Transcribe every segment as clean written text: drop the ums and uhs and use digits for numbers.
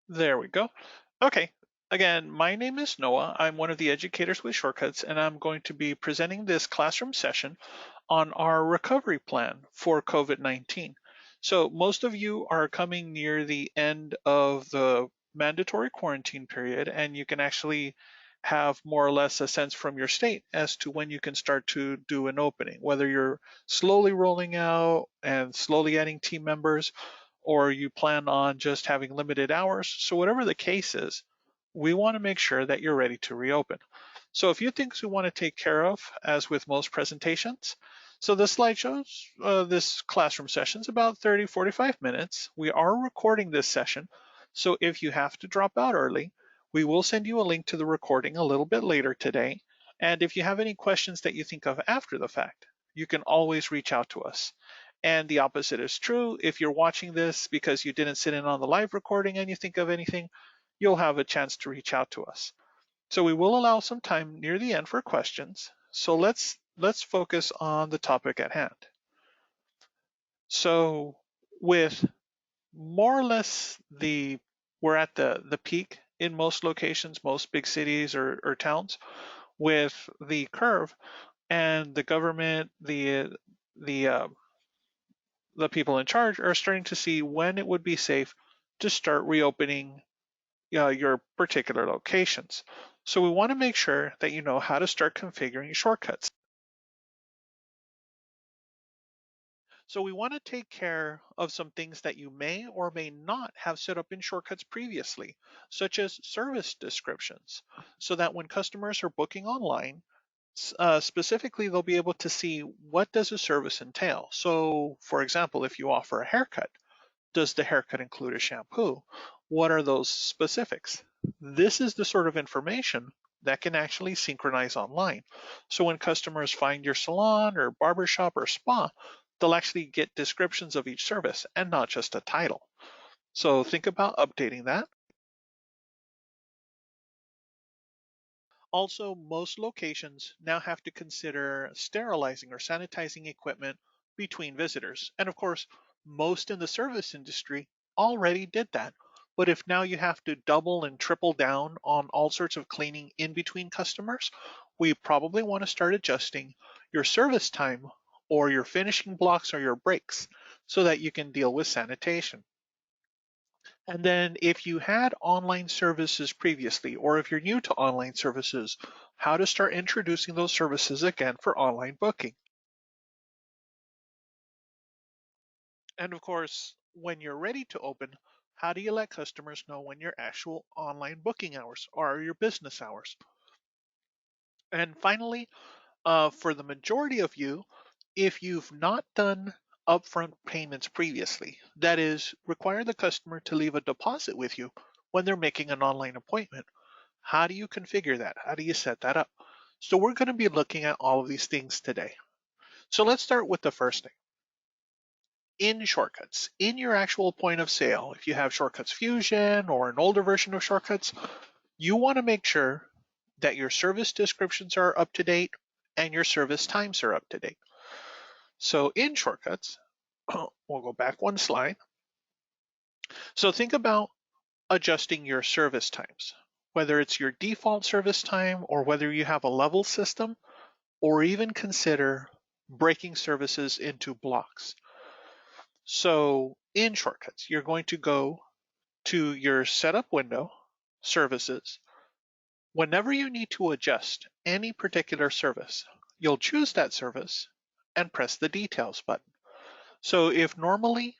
There we go. Okay. Again, my name is Noah. I'm one of the educators with Shortcuts, and I'm going to be presenting this classroom session on our recovery plan for COVID-19. So most of you are coming near the end of the mandatory quarantine period, and you can actually have more or less a sense from your state as to when you can start to do an opening, whether you're slowly rolling out and slowly adding team members, or you plan on just having limited hours. So whatever the case is, we want to make sure that you're ready to reopen. So a few things we want to take care of, as with most presentations. So the slideshows, this classroom session is about 30, 45 minutes. We are recording this session. So if you have to drop out early, we will send you a link to the recording a little bit later today. And if you have any questions that you think of after the fact, you can always reach out to us. And the opposite is true. If you're watching this because you didn't sit in on the live recording and you think of anything, you'll have a chance to reach out to us. So we will allow some time near the end for questions. So let's focus on the topic at hand. So with more or less we're at the peak in most locations, most big cities or towns, with the curve, and the government, the uh, the people in charge are starting to see when it would be safe to start reopening your particular locations. So we want to make sure that you know how to start configuring shortcuts. So we want to take care of some things that you may or may not have set up in shortcuts previously, such as service descriptions, so that when customers are booking online, specifically they'll be able to see what does a service entail. So for example, if you offer a haircut, does the haircut include a shampoo? What are those specifics? This is the sort of information that can actually synchronize online. So when customers find your salon or barbershop or spa, they'll actually get descriptions of each service and not just a title. So think about updating that. Also, most locations now have to consider sterilizing or sanitizing equipment between visitors. And of course, most in the service industry already did that. But if now you have to double and triple down on all sorts of cleaning in between customers, we probably want to start adjusting your service time or your finishing blocks or your breaks so that you can deal with sanitation. And then if you had online services previously, or if you're new to online services, how to start introducing those services again for online booking. And of course, when you're ready to open, how do you let customers know when your actual online booking hours are, your business hours? And finally, for the majority of you, if you've not done upfront payments previously, that is, require the customer to leave a deposit with you when they're making an online appointment, how do you configure that? How do you set that up? So we're going to be looking at all of these things today. So let's start with the first thing. In Shortcuts, in your actual point of sale, if you have Shortcuts Fusion or an older version of Shortcuts, you want to make sure that your service descriptions are up to date and your service times are up to date. So in Shortcuts, we'll go back one slide. So think about adjusting your service times, whether it's your default service time or whether you have a level system, or even consider breaking services into blocks. So in Shortcuts, you're going to go to your setup window, services. Whenever you need to adjust any particular service, you'll choose that service and press the details button. So if normally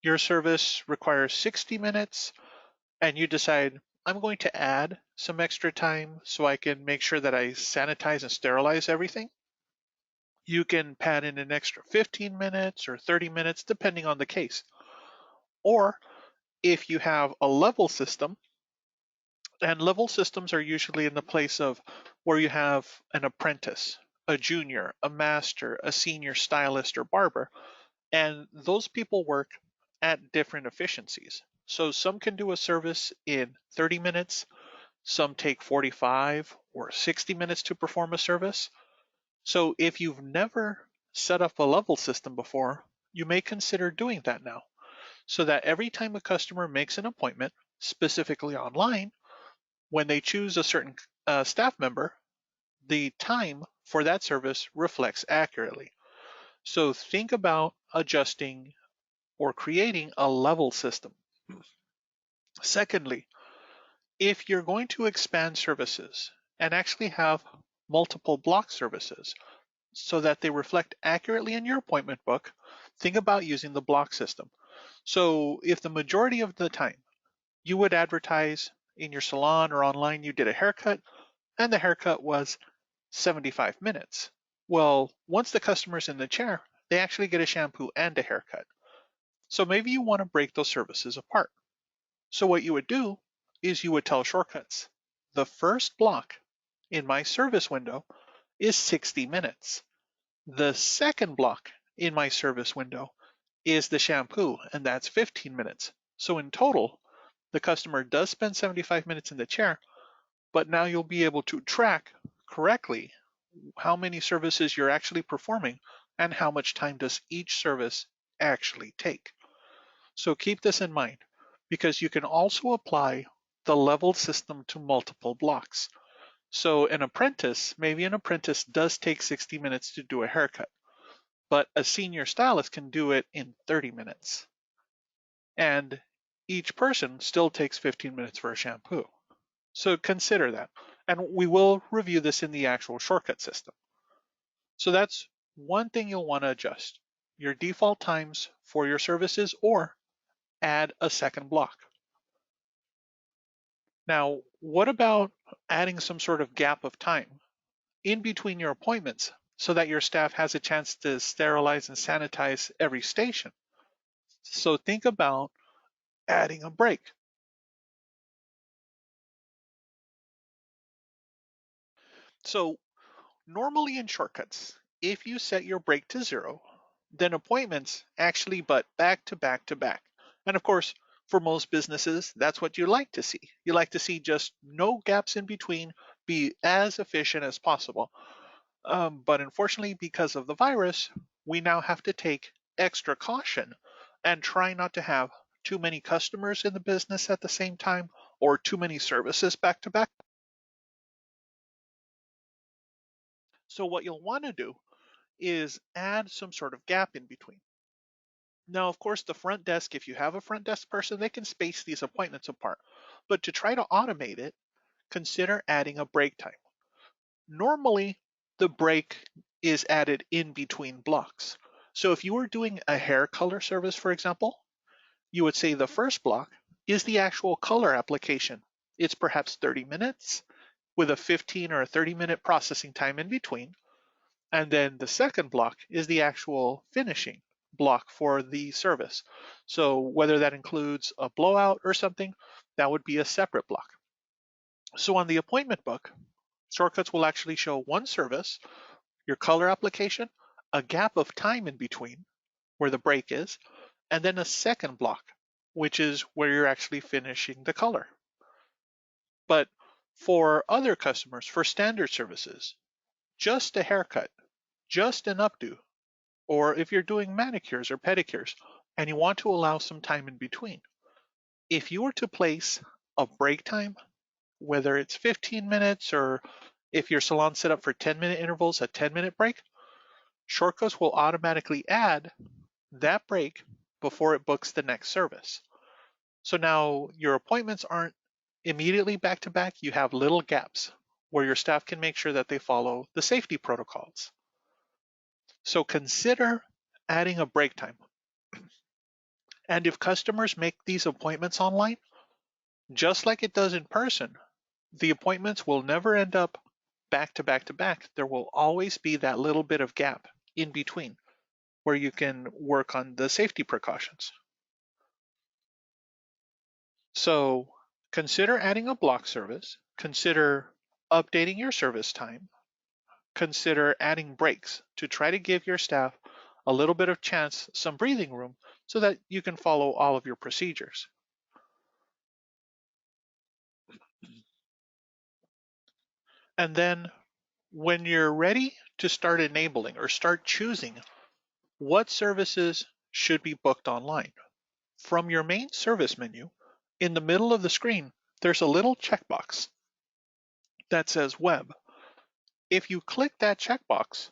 your service requires 60 minutes and you decide, I'm going to add some extra time so I can make sure that I sanitize and sterilize everything, you can pad in an extra 15 minutes or 30 minutes, depending on the case. Or if you have a level system, and level systems are usually in the place of where you have an apprentice, a junior, a master, a senior stylist or barber, and those people work at different efficiencies. So some can do a service in 30 minutes, some take 45 or 60 minutes to perform a service. So if you've never set up a level system before, you may consider doing that now so that every time a customer makes an appointment, Specifically online, when they choose a certain staff member, the time for that service reflects accurately. So think about adjusting or creating a level system. Secondly, if you're going to expand services and actually have multiple block services so that they reflect accurately in your appointment book, think about using the block system. So if the majority of the time you would advertise in your salon or online you did a haircut and the haircut was 75 minutes. Well, once the customer's in the chair, they actually get a shampoo and a haircut. So maybe you want to break those services apart. So what you would do is you would tell Shortcuts, the first block in my service window is 60 minutes. The second block in my service window is the shampoo, and that's 15 minutes. So in total, the customer does spend 75 minutes in the chair, but now you'll be able to track correctly how many services you're actually performing and how much time does each service actually take. So keep this in mind because you can also apply the level system to multiple blocks. So maybe an apprentice does take 60 minutes to do a haircut, but a senior stylist can do it in 30 minutes. And each person still takes 15 minutes for a shampoo. So consider that. And we will review this in the actual shortcut system. So that's one thing you'll want to adjust, your default times for your services or add a second block. Now, what about adding some sort of gap of time in between your appointments so that your staff has a chance to sterilize and sanitize every station? So think about adding a break. So normally in shortcuts, if you set your break to 0, then appointments actually butt back to back to back. And of course, for most businesses, that's what you like to see. You like to see just no gaps in between, be as efficient as possible. But unfortunately, because of the virus, we now have to take extra caution and try not to have too many customers in the business at the same time or too many services back to back. So what you'll want to do is add some sort of gap in between. Now, of course, the front desk, if you have a front desk person, they can space these appointments apart. But to try to automate it, consider adding a break time. Normally, the break is added in between blocks. So if you were doing a hair color service, for example, you would say the first block is the actual color application. It's perhaps 30 minutes with a 15 or a 30-minute processing time in between. And then the second block is the actual finishing block for the service. So whether that includes a blowout or something, that would be a separate block. So on the appointment book, Shortcuts will actually show one service, your color application, a gap of time in between where the break is, and then a second block, which is where you're actually finishing the color. But for other customers, for standard services, just a haircut, just an updo, or if you're doing manicures or pedicures and you want to allow some time in between, if you were to place a break time, whether it's 15 minutes or if your salon set up for 10-minute intervals, a 10-minute break, Shortcuts will automatically add that break before it books the next service. So now your appointments aren't immediately back to back, you have little gaps where your staff can make sure that they follow the safety protocols. So consider adding a break time. And if customers make these appointments online, just like it does in person, the appointments will never end up back to back to back. There will always be that little bit of gap in between where you can work on the safety precautions. So consider adding a block service, consider updating your service time, consider adding breaks to try to give your staff a little bit of chance, some breathing room, so that you can follow all of your procedures. And then when you're ready to start enabling or start choosing what services should be booked online, from your main service menu, In the middle of the screen, there's a little checkbox that says Web. If you click that checkbox,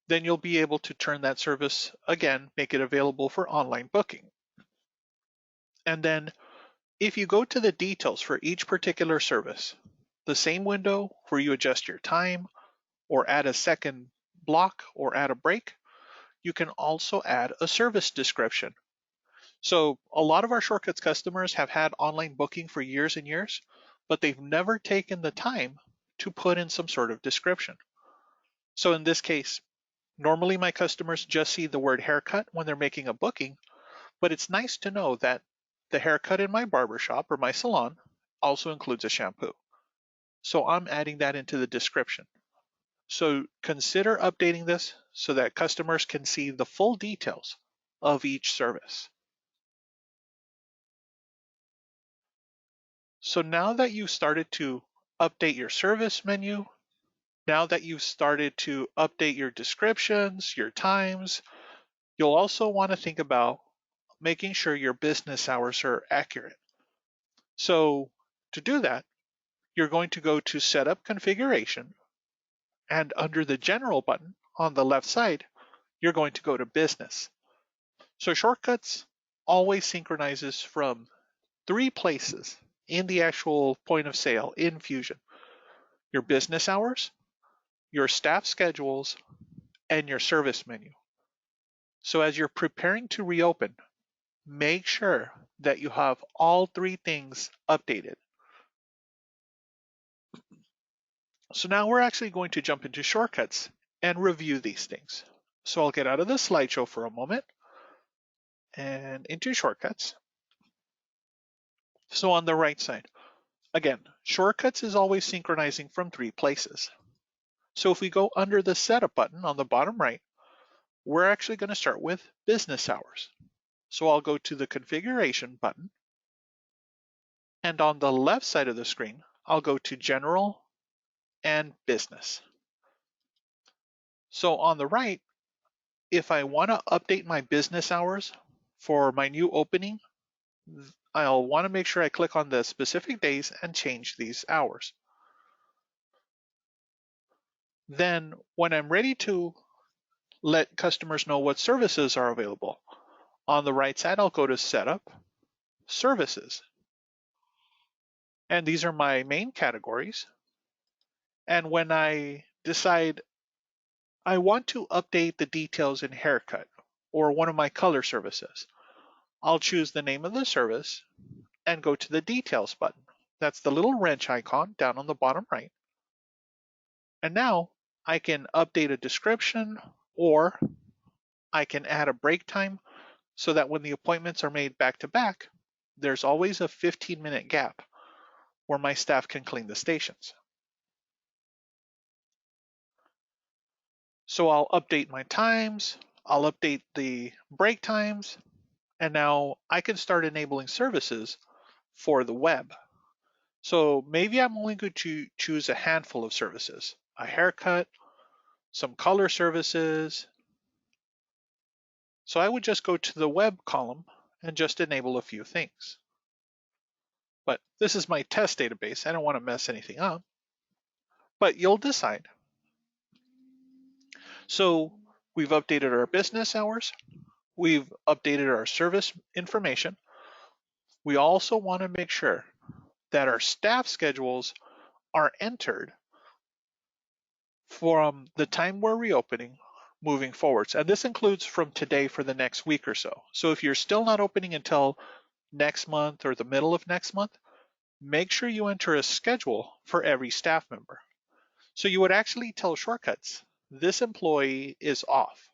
then you'll be able to turn that service again, make it available for online booking. And then if you go to the details for each particular service, the same window where you adjust your time or add a second block or add a break, you can also add a service description. So a lot of our Shortcuts customers have had online booking for years and years, but they've never taken the time to put in some sort of description. So in this case, normally my customers just see the word haircut when they're making a booking, but it's nice to know that the haircut in my barbershop or my salon also includes a shampoo. So I'm adding that into the description. So consider updating this so that customers can see the full details of each service. So now that you've started to update your service menu, now that you've started to update your descriptions, your times, you'll also want to think about making sure your business hours are accurate. So to do that, you're going to go to Setup Configuration, and under the General button on the left side, you're going to go to Business. So Shortcuts always synchronizes from 3 places in the actual point of sale in Fusion: your business hours, your staff schedules, and your service menu. So as you're preparing to reopen, make sure that you have all 3 things updated. So now we're actually going to jump into Shortcuts and review these things. So I'll get out of the slideshow for a moment and into Shortcuts. So on the right side, again, Shortcuts is always synchronizing from 3 places. So if we go under the Setup button on the bottom right, we're actually going to start with business hours. So I'll go to the Configuration button, and on the left side of the screen, I'll go to General and Business. So on the right, if I want to update my business hours for my new opening, I'll want to make sure I click on the specific days and change these hours. Then when I'm ready to let customers know what services are available, on the right side, I'll go to Setup, Services. And these are my main categories. And when I decide I want to update the details in haircut or one of my color services, I'll choose the name of the service and go to the Details button. That's the little wrench icon down on the bottom right. And now I can update a description, or I can add a break time so that when the appointments are made back to back, there's always a 15-minute gap where my staff can clean the stations. So I'll update my times, I'll update the break times, and now I can start enabling services for the web. So maybe I'm only going to choose a handful of services: a haircut, some color services. So I would just go to the web column and just enable a few things. But this is my test database. I don't want to mess anything up. But you'll decide. So we've updated our business hours. We've updated our service information. We also want to make sure that our staff schedules are entered from the time we're reopening moving forwards. And this includes from today for the next week or so. So if you're still not opening until next month or the middle of next month, make sure you enter a schedule for every staff member. So you would actually tell Shortcuts, this employee is off.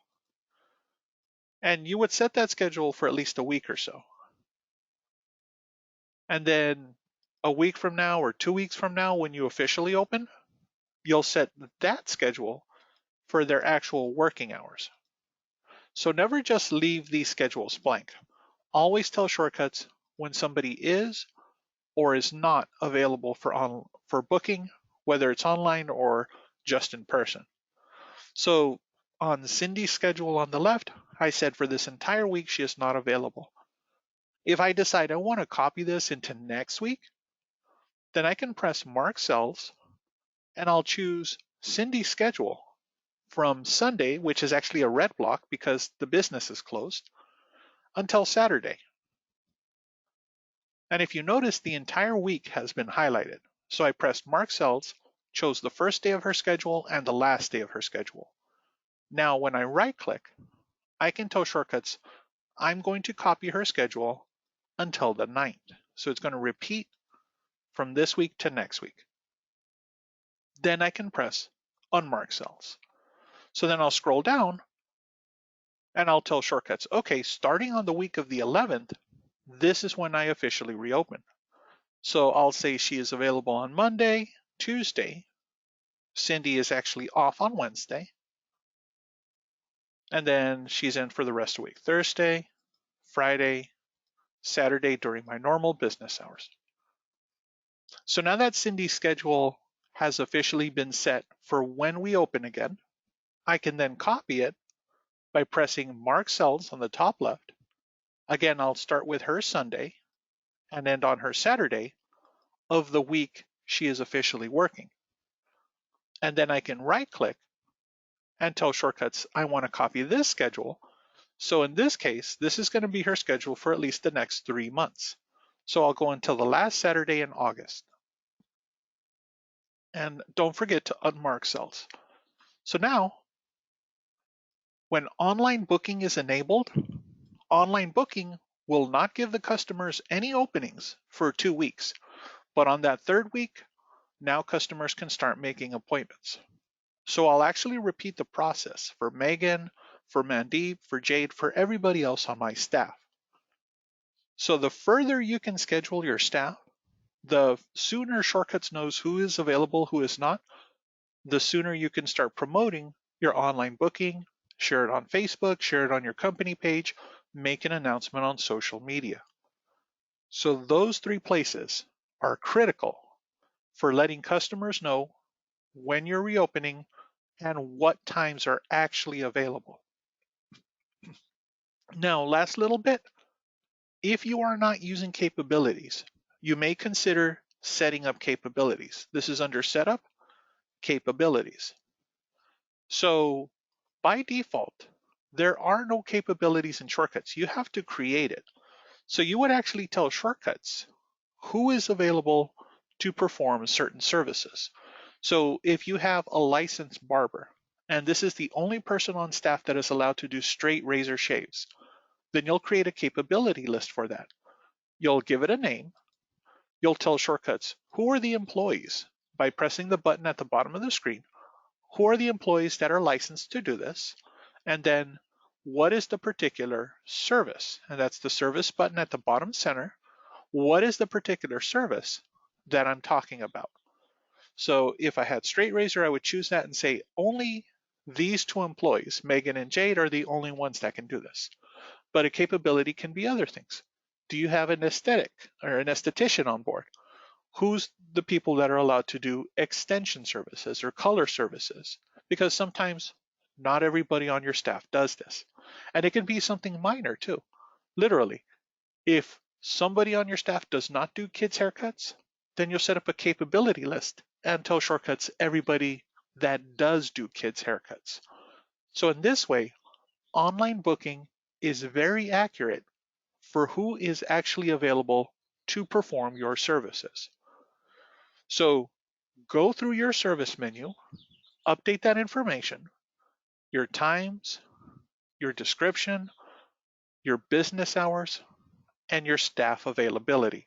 And you would set that schedule for at least a week or so. And then a week from now or 2 weeks from now, when you officially open, you'll set that schedule for their actual working hours. So never just leave these schedules blank. Always tell Shortcuts when somebody is or is not available for booking, whether it's online or just in person. So on Cindy's schedule on the left, I said for this entire week she is not available. If I decide I want to copy this into next week, then I can press Mark Cells and I'll choose Cindy's schedule from Sunday, which is actually a red block because the business is closed, until Saturday. And if you notice, the entire week has been highlighted. So I pressed Mark Cells, chose the first day of her schedule and the last day of her schedule. Now, when I right click, I can tell Shortcuts I'm going to copy her schedule until the 9th. So it's going to repeat from this week to next week. Then I can press Unmark Cells. So then I'll scroll down and I'll tell Shortcuts, okay, starting on the week of the 11th, this is when I officially reopen. So I'll say she is available on Monday, Tuesday. Cindy is actually off on Wednesday. And then she's in for the rest of the week, Thursday, Friday, Saturday during my normal business hours. So now that Cindy's schedule has officially been set for when we open again, I can then copy it by pressing Mark Cells on the top left. Again, I'll start with her Sunday and end on her Saturday of the week she is officially working. And then I can right click and tell Shortcuts I want to copy this schedule. So in this case, this is going to be her schedule for at least the next 3 months. So I'll go until the last Saturday in August. And don't forget to unmark cells. So now, when online booking is enabled, online booking will not give the customers any openings for 2 weeks. But on that 3rd week, now customers can start making appointments. So I'll actually repeat the process for Megan, for Mandeep, for Jade, for everybody else on my staff. So the further you can schedule your staff, the sooner Shortcuts knows who is available, who is not, the sooner you can start promoting your online booking, share it on Facebook, share it on your company page, make an announcement on social media. So those 3 places are critical for letting customers know when you're reopening and what times are actually available. Now, last little bit, if you are not using capabilities, you may consider setting up capabilities. This is under Setup, Capabilities. So by default, there are no capabilities in Shortcuts. You have to create it. So you would actually tell Shortcuts who is available to perform certain services. So if you have a licensed barber, and this is the only person on staff that is allowed to do straight razor shaves, then you'll create a capability list for that. You'll give it a name. You'll tell Shortcuts who are the employees by pressing the button at the bottom of the screen. Who are the employees that are licensed to do this? And then what is the particular service? And that's the service button at the bottom center. What is the particular service that I'm talking about? So if I had straight razor, I would choose that and say only these 2 employees, Megan and Jade, are the only ones that can do this. But a capability can be other things. Do you have an aesthetic or an esthetician on board? Who's the people that are allowed to do extension services or color services? Because sometimes not everybody on your staff does this. And it can be something minor too. Literally, if somebody on your staff does not do kids haircuts, then you'll set up a capability list and tell Shortcuts everybody that does do kids haircuts. So in this way, online booking is very accurate for who is actually available to perform your services. So go through your service menu, update that information, your times, your description, your business hours, and your staff availability.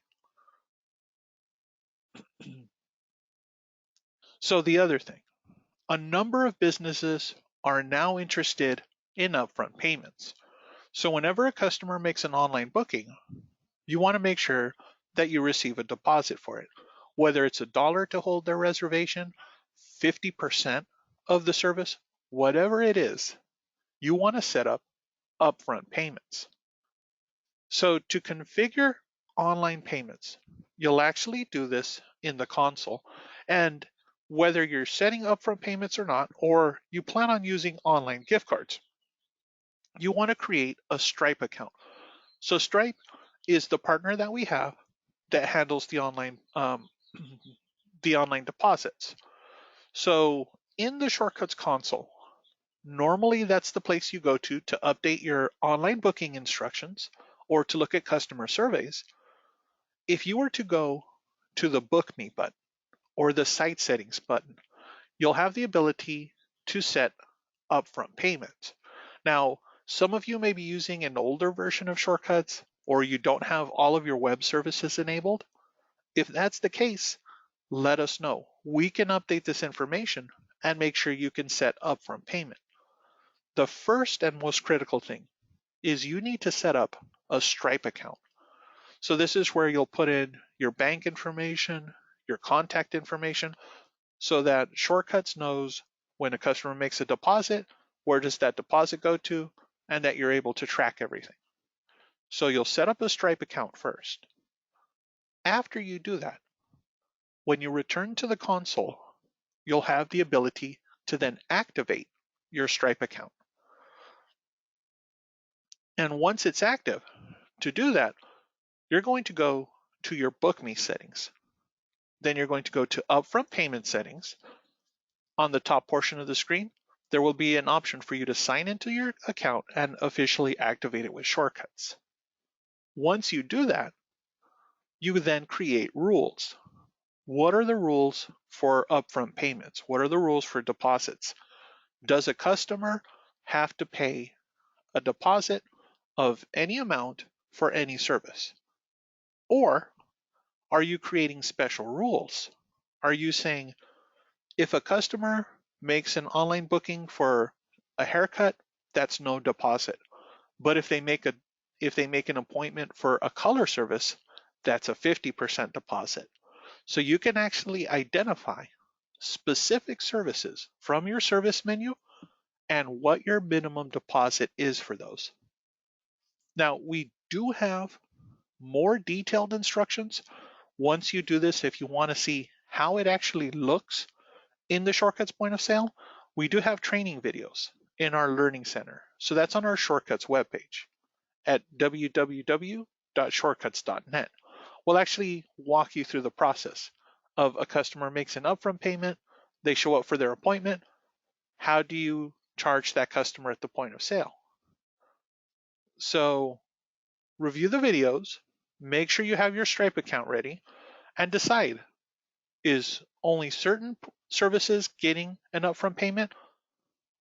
So the other thing, a number of businesses are now interested in upfront payments. So whenever a customer makes an online booking, you want to make sure that you receive a deposit for it, whether it's $1 to hold their reservation, 50% of the service, whatever it is, you want to set up upfront payments. So to configure online payments, you'll actually do this in the console. And whether you're setting upfront payments or not, or you plan on using online gift cards, you want to create a Stripe account. So Stripe is the partner that we have that handles the the online deposits. So in the Shortcuts console, normally that's the place you go to update your online booking instructions or to look at customer surveys. If you were to go to the Book Me button or the Site Settings button, you'll have the ability to set upfront payments. Now, some of you may be using an older version of Shortcuts or you don't have all of your web services enabled. If that's the case, let us know. We can update this information and make sure you can set upfront payment. The first and most critical thing is you need to set up a Stripe account. So this is where you'll put in your bank information, your contact information, so that Shortcuts knows when a customer makes a deposit, where does that deposit go to, and that you're able to track everything. So you'll set up a Stripe account first. After you do that, when you return to the console, you'll have the ability to then activate your Stripe account. And once it's active, to do that, you're going to go to your Book Me settings. Then you're going to go to Upfront Payment Settings. On the top portion of the screen, there will be an option for you to sign into your account and officially activate it with Shortcuts. Once you do that, you then create rules. What are the rules for upfront payments? What are the rules for deposits? Does a customer have to pay a deposit of any amount for any service? Or are you creating special rules? Are you saying if a customer makes an online booking for a haircut, that's no deposit. But if they make an appointment for a color service, that's a 50% deposit. So you can actually identify specific services from your service menu and what your minimum deposit is for those. Now, we do have more detailed instructions. Once you do this, if you want to see how it actually looks in the Shortcuts point of sale, we do have training videos in our Learning Center. So that's on our Shortcuts webpage at www.shortcuts.net. We'll actually walk you through the process of a customer makes an upfront payment, they show up for their appointment. How do you charge that customer at the point of sale? So review the videos, make sure you have your Stripe account ready, and decide, is only certain services getting an upfront payment,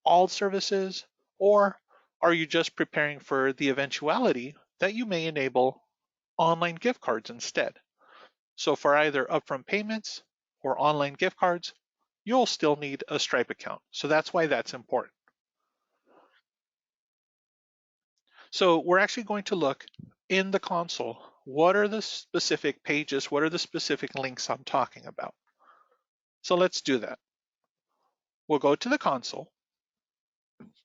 all services, or are you just preparing for the eventuality that you may enable online gift cards instead? So for either upfront payments or online gift cards, you'll still need a Stripe account. So that's why that's important. So we're actually going to look in the console, what are the specific pages, what are the specific links I'm talking about? So let's do that. We'll go to the console.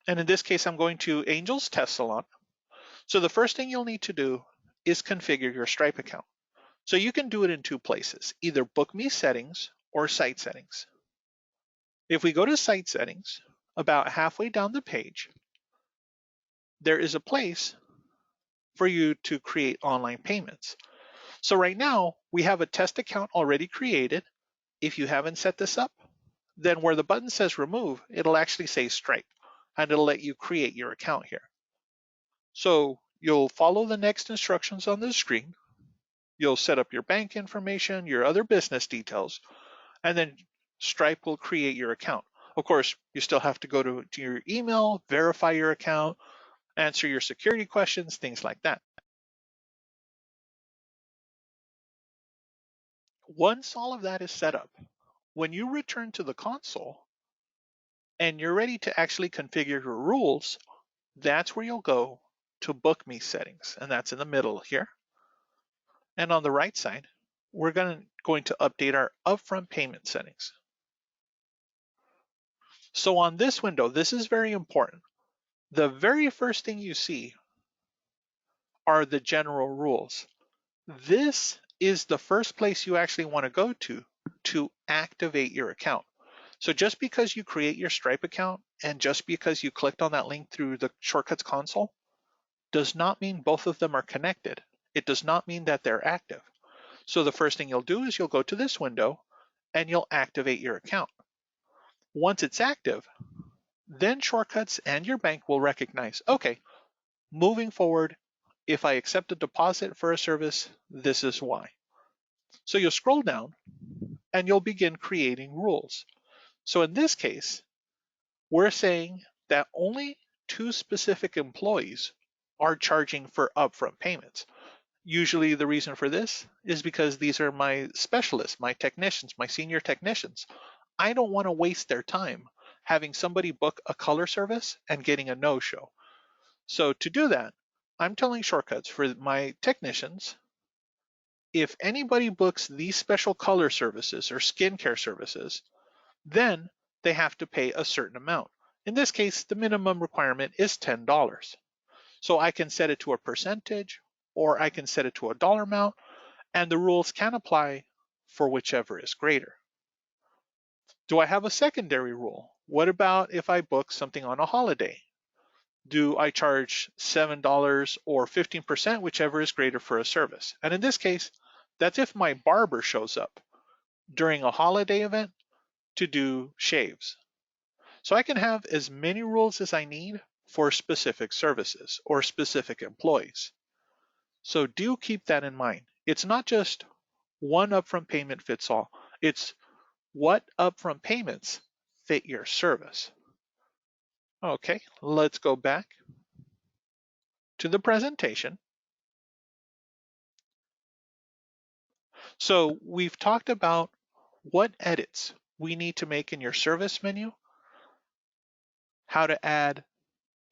And in this case, I'm going to Angel's Test Salon. So the first thing you'll need to do is configure your Stripe account. So you can do it in two places, either Book Me settings or Site settings. If we go to Site settings, about halfway down the page, there is a place for you to create online payments. So right now, we have a test account already created. If you haven't set this up, then where the button says remove, it'll actually say Stripe, and it'll let you create your account here. So you'll follow the next instructions on the screen. You'll set up your bank information, your other business details, and then Stripe will create your account. Of course, you still have to go to your email, verify your account, answer your security questions, things like that. Once all of that is set up, when you return to the console and you're ready to actually configure your rules, that's where you'll go to Book Me settings, and that's in the middle here. And on the right side, we're going to update our upfront payment settings. So on this window, this is very important. The very first thing you see are the general rules. This is the first place you actually want to go to activate your account. So just because you create your Stripe account and just because you clicked on that link through the Shortcuts console does not mean both of them are connected. It does not mean that they're active. So the first thing you'll do is you'll go to this window and you'll activate your account. Once it's active, then Shortcuts and your bank will recognize, okay, moving forward, if I accept a deposit for a service, this is why. So you'll scroll down and you'll begin creating rules. So in this case, we're saying that only 2 specific employees are charging for upfront payments. Usually the reason for this is because these are my specialists, my technicians, my senior technicians. I don't want to waste their time having somebody book a color service and getting a no-show. So to do that, I'm telling Shortcuts for my technicians, if anybody books these special color services or skincare services, then they have to pay a certain amount. In this case, the minimum requirement is $10. So I can set it to a percentage or I can set it to a dollar amount, and the rules can apply for whichever is greater. Do I have a secondary rule? What about if I book something on a holiday? Do I charge $7 or 15%, whichever is greater for a service? And in this case, that's if my barber shows up during a holiday event to do shaves. So I can have as many rules as I need for specific services or specific employees. So do keep that in mind. It's not just one upfront payment fits all. It's what upfront payments fit your service. Okay, let's go back to the presentation. So we've talked about what edits we need to make in your service menu, how to add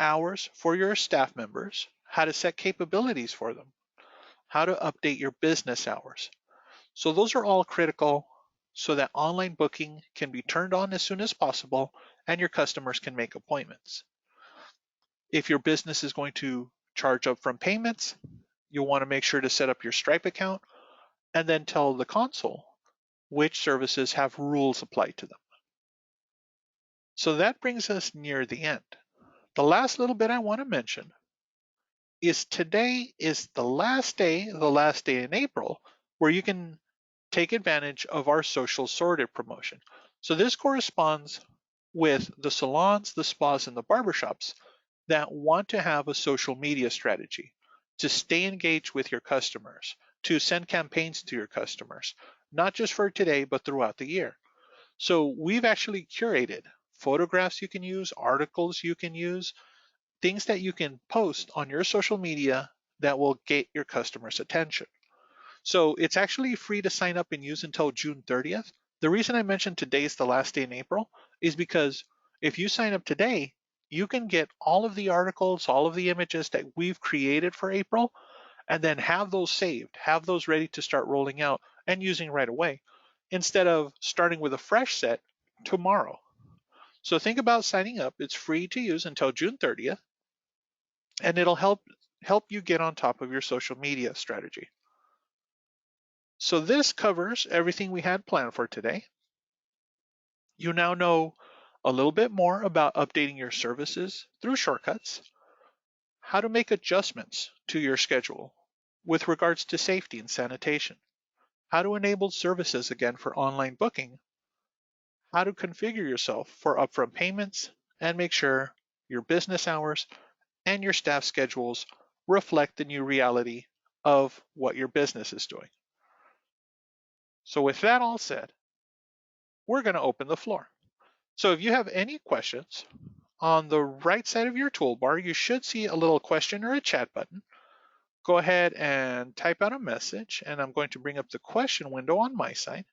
hours for your staff members, how to set capabilities for them, how to update your business hours. So those are all critical so that online booking can be turned on as soon as possible and your customers can make appointments. If your business is going to charge upfront payments, you'll want to make sure to set up your Stripe account and then tell the console which services have rules applied to them. So that brings us near the end. The last little bit I want to mention is today is the last day in April, where you can take advantage of our social sorted promotion. So this corresponds with the salons, the spas, and the barbershops that want to have a social media strategy to stay engaged with your customers, to send campaigns to your customers, not just for today, but throughout the year. So we've actually curated photographs you can use, articles you can use, things that you can post on your social media that will get your customers' attention. So it's actually free to sign up and use until June 30th. The reason I mentioned today is the last day in April is because if you sign up today, you can get all of the articles, all of the images that we've created for April, and then have those saved, have those ready to start rolling out and using right away, instead of starting with a fresh set tomorrow. So think about signing up. It's free to use until June 30th, and it'll help you get on top of your social media strategy. So this covers everything we had planned for today. You now know a little bit more about updating your services through Shortcuts, how to make adjustments to your schedule with regards to safety and sanitation, how to enable services again for online booking, how to configure yourself for upfront payments, and make sure your business hours and your staff schedules reflect the new reality of what your business is doing. So with that all said, we're going to open the floor. So if you have any questions, on the right side of your toolbar, you should see a little question or a chat button. Go ahead and type out a message, and I'm going to bring up the question window on my side.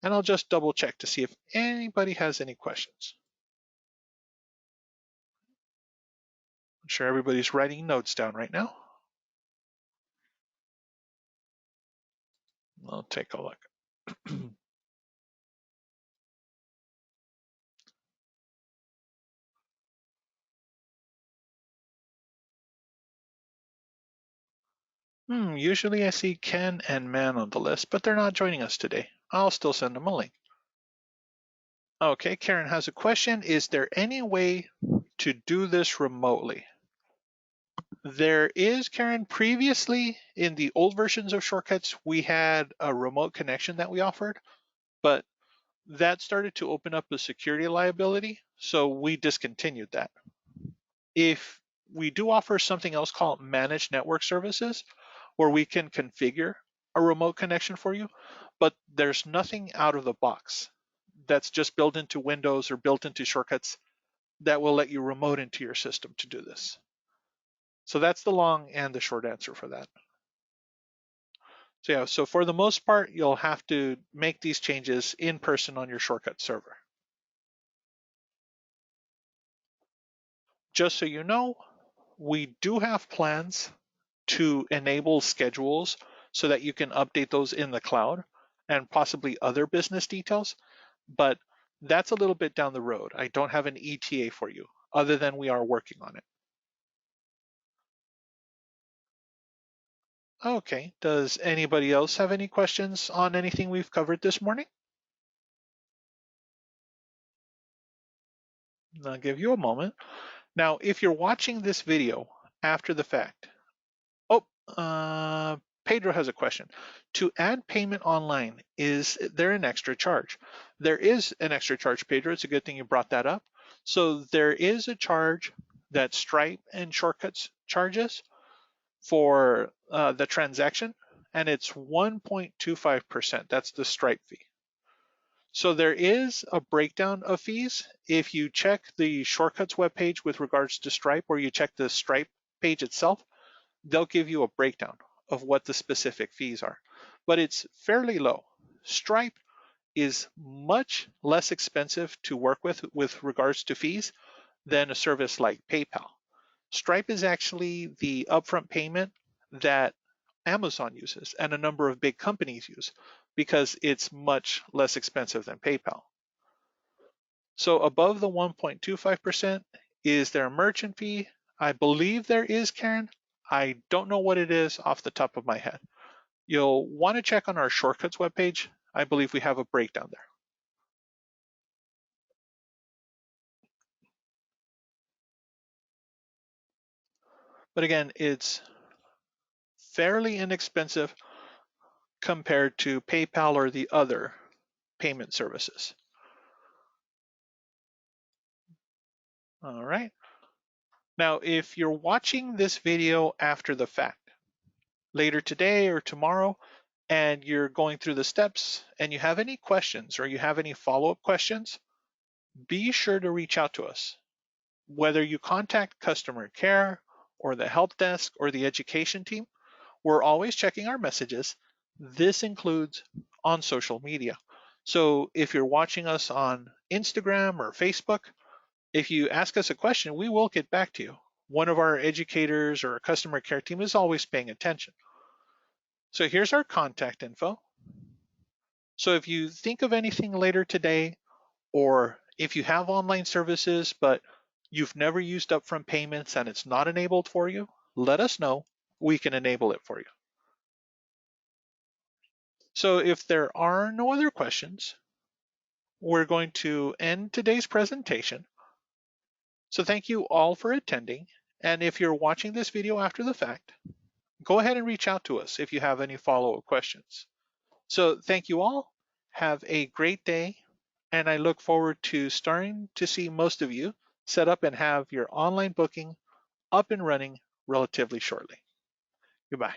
And I'll just double check to see if anybody has any questions. I'm sure everybody's writing notes down right now. I'll take a look. Usually I see Ken and Man on the list, but they're not joining us today. I'll still send them a link. Okay, Karen has a question. Is there any way to do this remotely? There is, Karen, previously in the old versions of Shortcuts, we had a remote connection that we offered, but that started to open up a security liability, so we discontinued that. If we do offer something else called managed network services, where we can configure a remote connection for you, but there's nothing out of the box that's just built into Windows or built into Shortcuts that will let you remote into your system to do this. So that's the long and the short answer for that. So yeah, so for the most part, you'll have to make these changes in person on your Shortcut server. Just so you know, we do have plans to enable schedules so that you can update those in the cloud and possibly other business details, but that's a little bit down the road. I don't have an ETA for you other than we are working on it. Okay, does anybody else have any questions on anything we've covered this morning? I'll give you a moment. Now, if you're watching this video after the fact, oh, Pedro has a question. To add payment online, is there an extra charge? There is an extra charge, Pedro. It's a good thing you brought that up. So there is a charge that Stripe and Shortcuts charges for the transaction, and it's 1.25%. That's the Stripe fee. So there is a breakdown of fees. If you check the Shortcuts webpage with regards to Stripe, or you check the Stripe page itself, they'll give you a breakdown of what the specific fees are. But it's fairly low. Stripe is much less expensive to work with regards to fees than a service like PayPal. Stripe is actually the upfront payment that Amazon uses and a number of big companies use because it's much less expensive than PayPal. So above the 1.25% is there a merchant fee? I believe there is, Karen. I don't know what it is off the top of my head. You'll want to check on our Shortcuts webpage. I believe we have a breakdown there. But again, it's fairly inexpensive compared to PayPal or the other payment services. All right. Now, if you're watching this video after the fact, later today or tomorrow, and you're going through the steps and you have any questions or you have any follow-up questions, be sure to reach out to us. Whether you contact customer care or the help desk or the education team, we're always checking our messages. This includes on social media. So if you're watching us on Instagram or Facebook, if you ask us a question, we will get back to you. One of our educators or customer care team is always paying attention. So here's our contact info. So if you think of anything later today, or if you have online services, but you've never used upfront payments and it's not enabled for you, let us know. We can enable it for you. So if there are no other questions, we're going to end today's presentation. So thank you all for attending. And if you're watching this video after the fact, go ahead and reach out to us if you have any follow-up questions. So thank you all. Have a great day. And I look forward to starting to see most of you set up and have your online booking up and running relatively shortly. Goodbye.